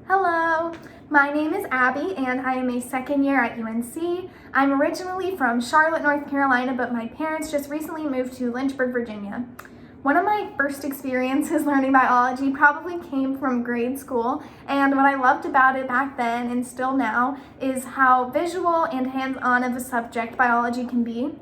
Hello, my name is Abby and I am a second year at UNC. I'm originally from Charlotte, North Carolina, but my parents just recently moved to Lynchburg, Virginia. One of my first experiences learning biology probably came from grade school, and what I loved about it back then and still now is how visual and hands-on of a subject biology can be.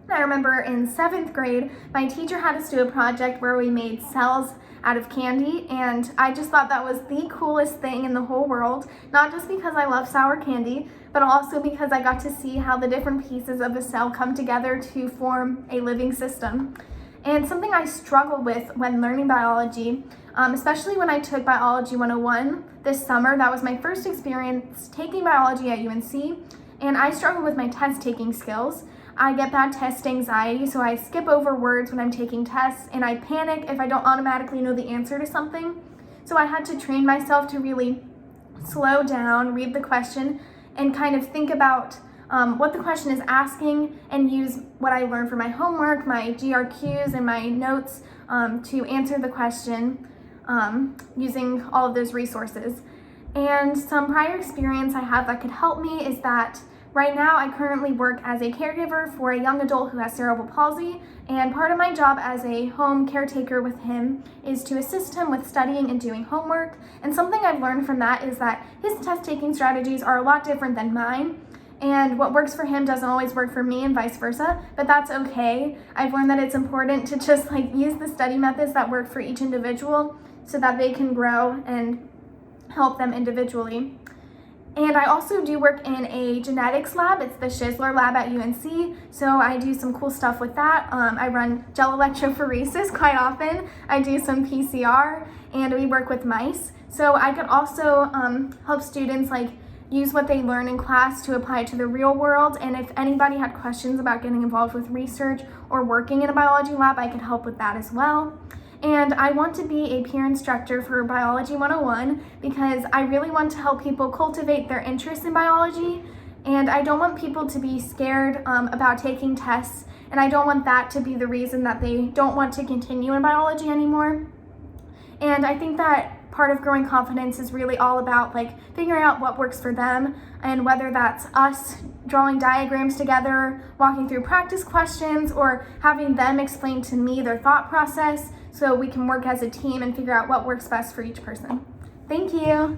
I remember in 7th grade, my teacher had us do a project where we made cells out of candy, and I just thought that was the coolest thing in the whole world, not just because I love sour candy, but also because I got to see how the different pieces of a cell come together to form a living system. And something I struggled with when learning biology, especially when I took Biology 101 this summer, that was my first experience taking biology at UNC, and I struggled with my test taking skills. I get bad test anxiety, so I skip over words when I'm taking tests, and I panic if I don't automatically know the answer to something. So I had to train myself to really slow down, read the question, and kind of think about what the question is asking and use what I learned from my homework, my GRQs, and my notes to answer the question using all of those resources. And some prior experience I have that could help me is that right now, I currently work as a caregiver for a young adult who has cerebral palsy, and part of my job as a home caretaker with him is to assist him with studying and doing homework. And something I've learned from that is that his test-taking strategies are a lot different than mine, and what works for him doesn't always work for me and vice versa, but that's okay. I've learned that it's important to just use the study methods that work for each individual so that they can grow and help them individually. And I also do work in a genetics lab. It's the Shizler lab at UNC, so I do some cool stuff with that. I run gel electrophoresis quite often. I do some PCR, and we work with mice. So I could also help students use what they learn in class to apply it to the real world. And if anybody had questions about getting involved with research or working in a biology lab, I could help with that as well. And I want to be a peer instructor for Biology 101 because I really want to help people cultivate their interest in biology, and I don't want people to be scared about taking tests, and I don't want that to be the reason that they don't want to continue in biology anymore. And I think that part of growing confidence is really all about figuring out what works for them, and whether that's us drawing diagrams together, walking through practice questions, or having them explain to me their thought process so we can work as a team and figure out what works best for each person. Thank you.